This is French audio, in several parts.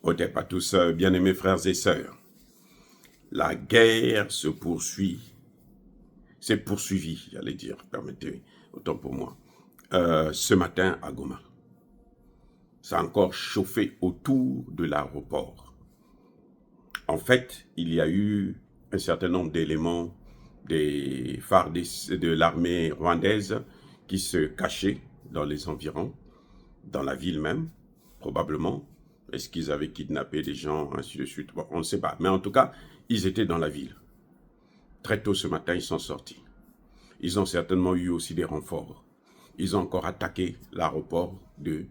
Otep à tous, bien-aimés frères et sœurs. La guerre se poursuit, s'est poursuivie, j'allais dire, permettez, autant pour moi, ce matin à Goma. Ça a encore chauffé autour de l'aéroport. En fait, il y a eu un certain nombre d'éléments des phares de l'armée rwandaise qui se cachaient dans les environs, dans la ville même, probablement. Est-ce qu'ils avaient kidnappé des gens, ainsi de suite? Bon, on ne sait pas. Mais en tout cas, ils étaient dans la ville. Très tôt ce matin, ils sont sortis. Ils ont certainement eu aussi des renforts. Ils ont encore attaqué l'aéroport de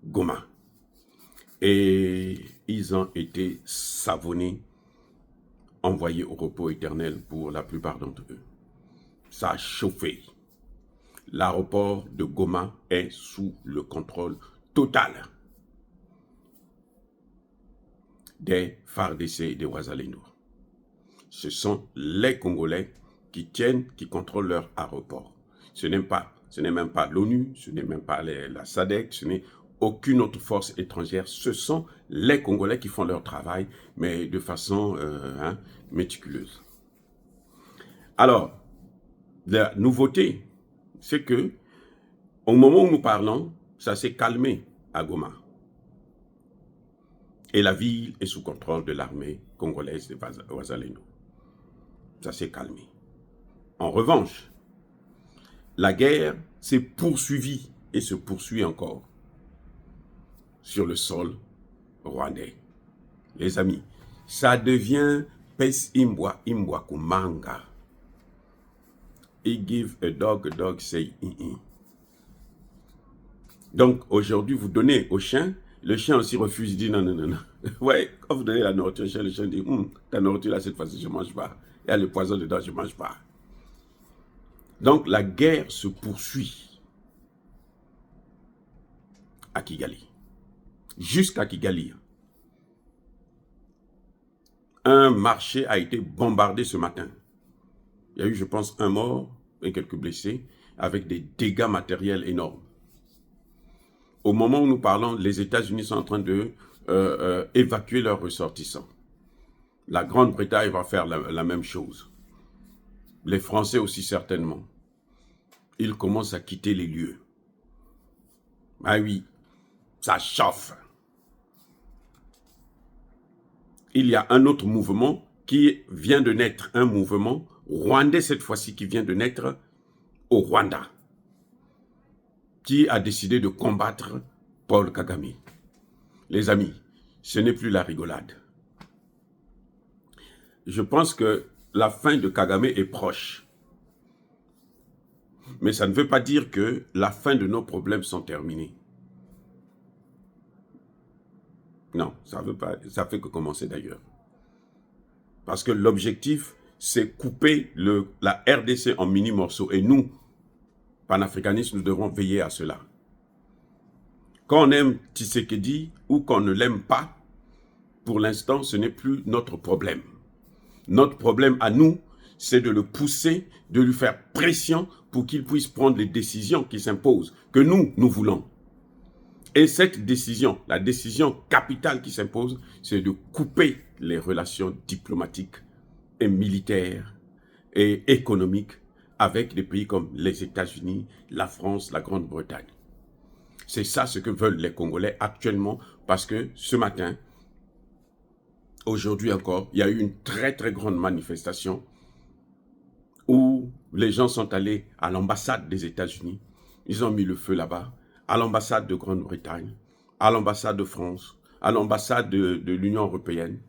Goma. Et ils ont été savonnés, envoyés au repos éternel pour la plupart d'entre eux. Ça a chauffé. L'aéroport de Goma est sous le contrôle total des FARDC et des Wazalendo. Ce sont les Congolais qui contrôlent leur aéroport. Ce n'est même pas l'ONU, ce n'est même pas la SADC, ce n'est aucune autre force étrangère. Ce sont les Congolais qui font leur travail, mais de façon méticuleuse. Alors, la nouveauté, c'est que au moment où nous parlons, ça s'est calmé à Goma. Et la ville est sous contrôle de l'armée congolaise de Wazalendo. Ça s'est calmé. En revanche, la guerre s'est poursuivie et se poursuit encore sur le sol rwandais. Les amis, ça devient pes imbwa kumanga. He give a dog say i. Donc aujourd'hui, vous donnez au chien, le chien aussi refuse, il dit non. Ouais, quand vous donnez la nourriture au chien, le chien dit ta nourriture là, cette fois-ci, je ne mange pas. Il y a le poison dedans, je ne mange pas. Donc la guerre se poursuit à Kigali. Jusqu'à Kigali. Un marché a été bombardé ce matin. Il y a eu, je pense, un mort et quelques blessés, avec des dégâts matériels énormes. Au moment où nous parlons, les États-Unis sont en train de évacuer leurs ressortissants. La Grande-Bretagne va faire la même chose. Les Français aussi certainement. Ils commencent à quitter les lieux. Ah oui, ça chauffe. Il y a un autre mouvement qui vient de naître, un mouvement rwandais cette fois-ci qui vient de naître au Rwanda, qui a décidé de combattre Paul Kagame. Les amis, ce n'est plus la rigolade. Je pense que la fin de Kagame est proche. Mais ça ne veut pas dire que la fin de nos problèmes sont terminés. Non, ça fait que commencer d'ailleurs. Parce que l'objectif, c'est couper la RDC en mini-morceaux. Et nous, panafricanistes, nous devrons veiller à cela. Quand on aime Tshisekedi ou qu'on ne l'aime pas, pour l'instant, ce n'est plus notre problème. Notre problème à nous, c'est de le pousser, de lui faire pression pour qu'il puisse prendre les décisions qui s'imposent, que nous voulons. Et cette décision, la décision capitale qui s'impose, c'est de couper les relations diplomatiques et militaires et économiques avec des pays comme les États-Unis, la France, la Grande-Bretagne. C'est ça ce que veulent les Congolais actuellement, parce que ce matin, aujourd'hui encore, il y a eu une très très grande manifestation où les gens sont allés à l'ambassade des États-Unis. Ils ont mis le feu là-bas, à l'ambassade de Grande-Bretagne, à l'ambassade de France, à l'ambassade de l'Union européenne.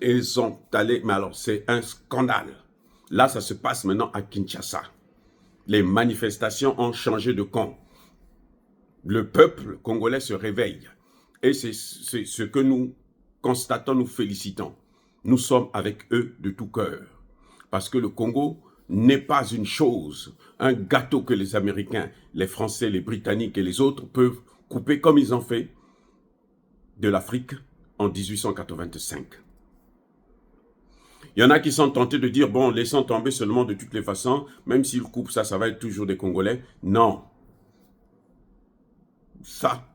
Et ils sont allés, mais alors c'est un scandale. Là, ça se passe maintenant à Kinshasa. Les manifestations ont changé de camp. Le peuple congolais se réveille. Et c'est ce que nous constatons, nous félicitons. Nous sommes avec eux de tout cœur. Parce que le Congo n'est pas une chose, un gâteau que les Américains, les Français, les Britanniques et les autres peuvent couper comme ils ont fait de l'Afrique en 1885. Il y en a qui sont tentés de dire, bon, laissons tomber seulement de toutes les façons, même s'ils coupent ça, ça va être toujours des Congolais. Non. Ça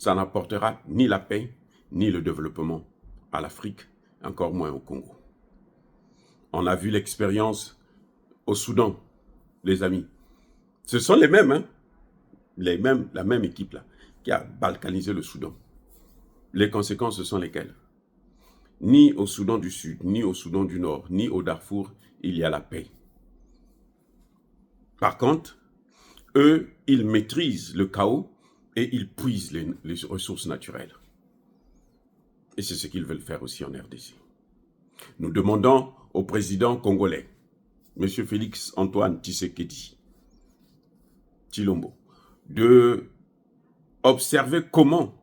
n'apportera ni la paix, ni le développement à l'Afrique, encore moins au Congo. On a vu l'expérience au Soudan, les amis. Ce sont les mêmes, hein, la même équipe là, qui a balkanisé le Soudan. Les conséquences, ce sont lesquelles? Ni au Soudan du Sud, ni au Soudan du Nord, ni au Darfour, il y a la paix. Par contre, eux, ils maîtrisent le chaos et ils puisent les ressources naturelles. Et c'est ce qu'ils veulent faire aussi en RDC. Nous demandons au président congolais, M. Félix Antoine Tshisekedi Tshilombo, de observer comment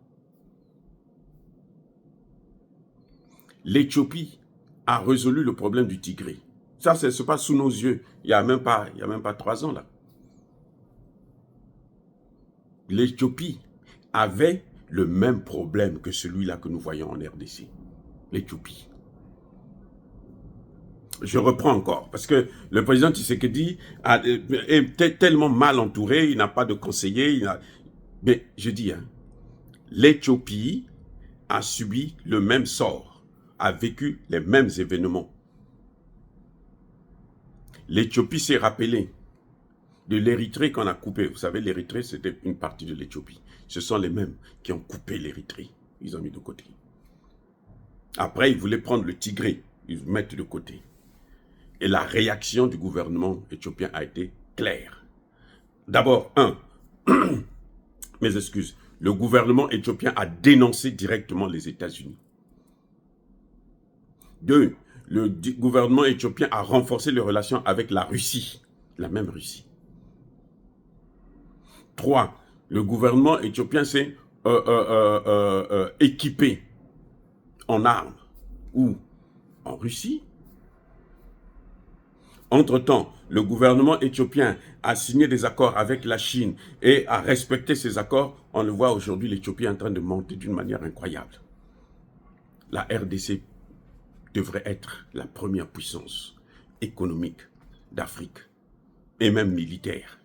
l'Éthiopie a résolu le problème du Tigré. Ça se passe sous nos yeux. Il n'y a même pas 3 ans là. L'Éthiopie avait le même problème que celui-là que nous voyons en RDC. L'Éthiopie. Je reprends encore, parce que le président Tshisekedi est tellement mal entouré, il n'a pas de conseiller. Mais je dis, hein, l'Éthiopie a subi le même sort, a vécu les mêmes événements. L'Éthiopie s'est rappelée de l'Érythrée qu'on a coupé. Vous savez, l'Érythrée, c'était une partie de l'Éthiopie. Ce sont les mêmes qui ont coupé l'Érythrée. Ils ont mis de côté. Après, ils voulaient prendre le Tigré. Ils mettent de côté. Et la réaction du gouvernement éthiopien a été claire. D'abord, mes excuses, le gouvernement éthiopien a dénoncé directement les États-Unis. 2, le gouvernement éthiopien a renforcé les relations avec la Russie, la même Russie. 3, le gouvernement éthiopien s'est équipé en armes. Où? En Russie. Entre-temps, le gouvernement éthiopien a signé des accords avec la Chine et a respecté ces accords. On le voit aujourd'hui, l'Éthiopie est en train de monter d'une manière incroyable. La RDC devrait être la première puissance économique d'Afrique et même militaire.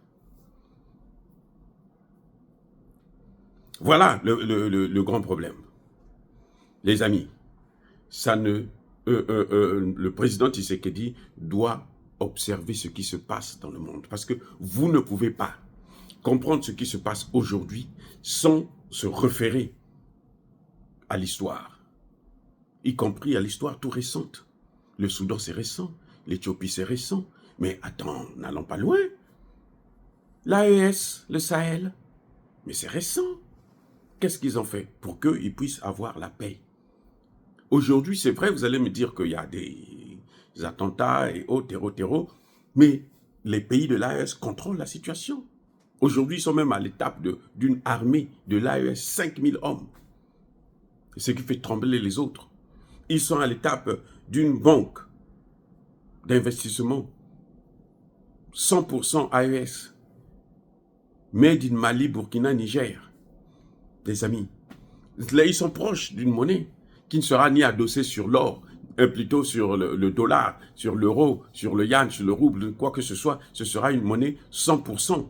Voilà le grand problème. Les amis, le président Tshisekedi doit observer ce qui se passe dans le monde. Parce que vous ne pouvez pas comprendre ce qui se passe aujourd'hui sans se référer à l'histoire, y compris à l'histoire tout récente. Le Soudan, c'est récent. L'Éthiopie, c'est récent. Mais attends, n'allons pas loin. L'AES, le Sahel, mais c'est récent. Qu'est-ce qu'ils ont fait pour qu'ils puissent avoir la paix? Aujourd'hui, c'est vrai, vous allez me dire qu'il y a des attentats et autres, terreau, mais les pays de l'AES contrôlent la situation. Aujourd'hui, ils sont même à l'étape d'une armée de l'AES, 5000 hommes. Ce qui fait trembler les autres. Ils sont à l'étape d'une banque d'investissement, 100% AES, made in Mali, Burkina, Niger. Des amis, là, ils sont proches d'une monnaie qui ne sera ni adossée sur l'or, plutôt sur le dollar, sur l'euro, sur le yuan, sur le rouble, quoi que ce soit. Ce sera une monnaie 100%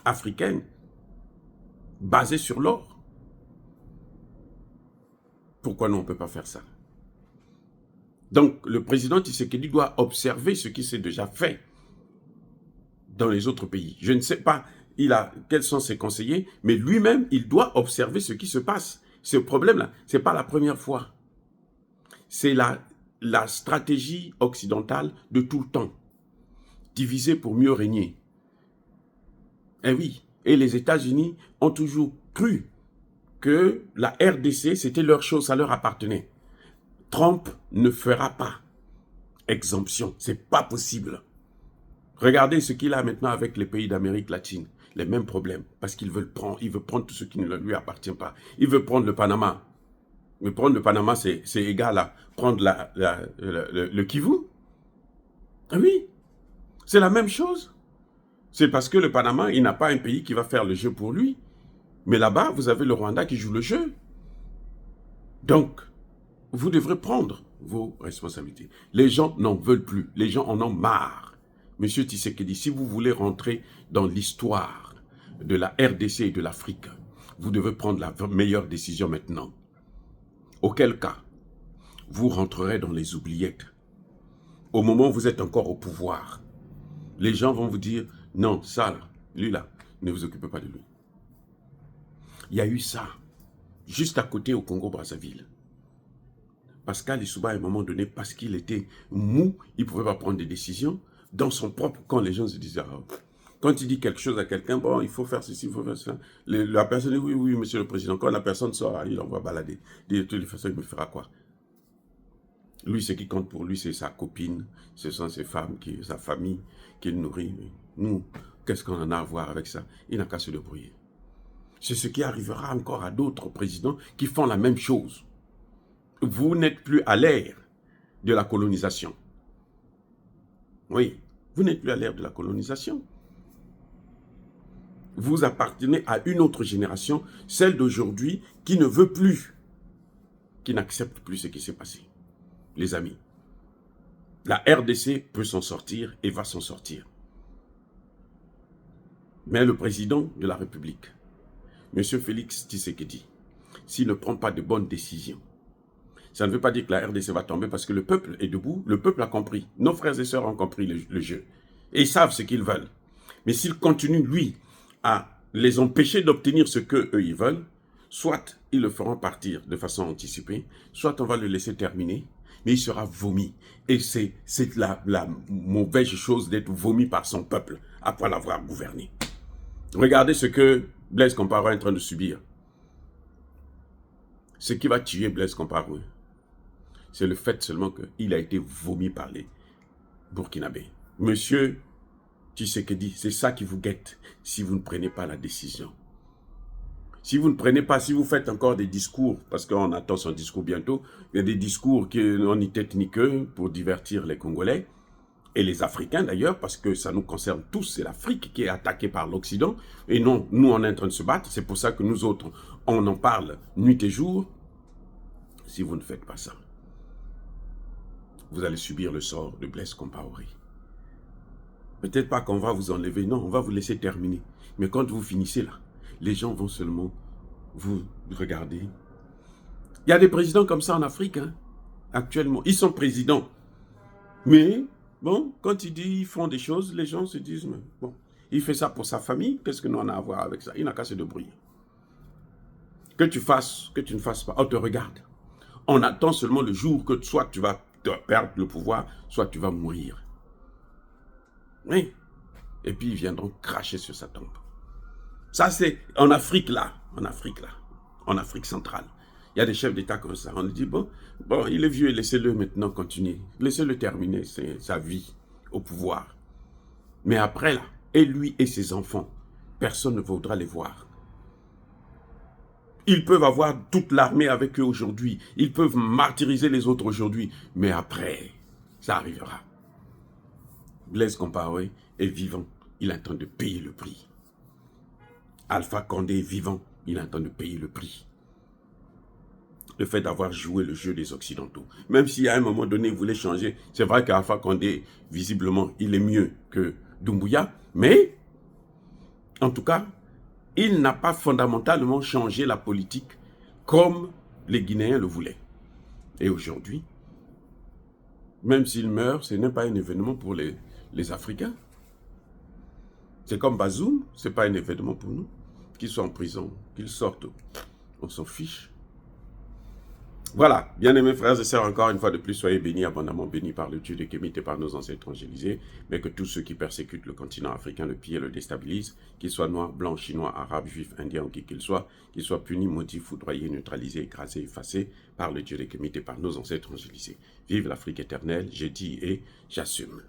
africaine, basée sur l'or. Pourquoi nous, on ne peut pas faire ça? Donc, le président Tshisekedi doit observer ce qui s'est déjà fait dans les autres pays. Je ne sais pas quels sont ses conseillers, mais lui-même, il doit observer ce qui se passe. Ce problème-là, ce n'est pas la première fois. C'est la stratégie occidentale de tout le temps. Diviser pour mieux régner. Eh oui, et les États-Unis ont toujours cru que la RDC, c'était leur chose, ça leur appartenait. Trump ne fera pas exemption, c'est pas possible. Regardez ce qu'il a maintenant avec les pays d'Amérique latine. Les mêmes problèmes, parce qu'il veut prendre tout ce qui ne lui appartient pas. Il veut prendre le Panama. Mais prendre le Panama, c'est égal à prendre le Kivu. Ah oui, c'est la même chose. C'est parce que le Panama, il n'a pas un pays qui va faire le jeu pour lui. Mais là-bas, vous avez le Rwanda qui joue le jeu. Donc, vous devrez prendre vos responsabilités. Les gens n'en veulent plus. Les gens en ont marre. Monsieur Tshisekedi, si vous voulez rentrer dans l'histoire de la RDC et de l'Afrique, vous devez prendre la meilleure décision maintenant. Auquel cas, vous rentrerez dans les oubliettes. Au moment où vous êtes encore au pouvoir, les gens vont vous dire, non, ça, là, lui là, ne vous occupez pas de lui. Il y a eu ça, juste à côté au Congo-Brazzaville. Pascal Lissouba, à un moment donné, parce qu'il était mou, il ne pouvait pas prendre des décisions. Dans son propre camp, les gens se disaient, ah, quand il dit quelque chose à quelqu'un, bon, il faut faire ceci, il faut faire cela. La personne dit, oui, oui, monsieur le président. Quand la personne sort, il envoie balader. De toutes les façons, il me fera quoi? Lui, ce qui compte pour lui, c'est sa copine, ce sont ses femmes, sa famille qu'il nourrit. Nous, qu'est-ce qu'on en a à voir avec ça? Il n'a qu'à se débrouiller. C'est ce qui arrivera encore à d'autres présidents qui font la même chose. Vous n'êtes plus à l'ère de la colonisation. Oui, vous n'êtes plus à l'ère de la colonisation. Vous appartenez à une autre génération, celle d'aujourd'hui, qui ne veut plus, qui n'accepte plus ce qui s'est passé. Les amis, la RDC peut s'en sortir et va s'en sortir. Mais le président de la République, M. Félix Tshisekedi, s'il ne prend pas de bonnes décisions, ça ne veut pas dire que la RDC va tomber parce que le peuple est debout, le peuple a compris. Nos frères et sœurs ont compris le jeu. Et ils savent ce qu'ils veulent. Mais s'il continue, lui, à les empêcher d'obtenir ce qu'eux, ils veulent, soit ils le feront partir de façon anticipée, soit on va le laisser terminer, mais il sera vomi. Et c'est la mauvaise chose d'être vomi par son peuple après l'avoir gouverné. Regardez ce que Blaise Compaoré est en train de subir. Ce qui va tuer Blaise Compaoré, c'est le fait seulement qu'il a été vomi par les Burkinabés. Monsieur Tshisekedi, c'est ça qui vous guette si vous ne prenez pas la décision. Si vous ne prenez pas, si vous faites encore des discours, parce qu'on attend son discours bientôt, il y a des discours qui n'ont ni tête ni queue pour divertir les Congolais, et les Africains d'ailleurs, parce que ça nous concerne tous, c'est l'Afrique qui est attaquée par l'Occident, et non, nous on est en train de se battre, c'est pour ça que nous autres, on en parle nuit et jour. Si vous ne faites pas ça, vous allez subir le sort de Blaise Compaoré. Peut-être pas qu'on va vous enlever, non, on va vous laisser terminer. Mais quand vous finissez là, les gens vont seulement vous regarder. Il y a des présidents comme ça en Afrique, hein, actuellement. Ils sont présidents. Mais, bon, quand ils font des choses, les gens se disent, bon, il fait ça pour sa famille, qu'est-ce que nous on a à voir avec ça? Il n'a qu'à se débrouiller. Que tu fasses, que tu ne fasses pas, on te regarde. On attend seulement le jour que soit tu vas perdre le pouvoir, soit tu vas mourir. Oui. Et puis ils viendront cracher sur sa tombe. Ça c'est en Afrique là, en Afrique centrale. Il y a des chefs d'État comme ça. On dit, bon, il est vieux, laissez-le maintenant continuer. Laissez-le terminer sa vie au pouvoir. Mais après là, et lui et ses enfants, personne ne voudra les voir. Ils peuvent avoir toute l'armée avec eux aujourd'hui. Ils peuvent martyriser les autres aujourd'hui. Mais après, ça arrivera. Blaise Compaoré est vivant. Il est en train de payer le prix. Alpha Condé est vivant. Il est en train de payer le prix. Le fait d'avoir joué le jeu des Occidentaux. Même si à un moment donné, il voulait changer. C'est vrai qu'Alpha Condé, visiblement, il est mieux que Doumbouya. Mais, en tout cas, il n'a pas fondamentalement changé la politique comme les Guinéens le voulaient. Et aujourd'hui, même s'il meurt, ce n'est pas un événement pour les Africains. C'est comme Bazoum, ce n'est pas un événement pour nous. Qu'il soit en prison, qu'il sorte, on s'en fiche. Voilà, bien-aimés frères et sœurs, encore une fois de plus, soyez bénis, abondamment bénis par le Dieu de Kémite et par nos ancêtres angélisés, mais que tous ceux qui persécutent le continent africain, le pillent et le déstabilisent, qu'ils soient noirs, blancs, chinois, arabes, juifs, indiens ou qui qu'ils soient punis, maudits, foudroyés, neutralisés, écrasés, effacés par le Dieu de Kémite et par nos ancêtres angélisés. Vive l'Afrique éternelle, j'ai dit et j'assume.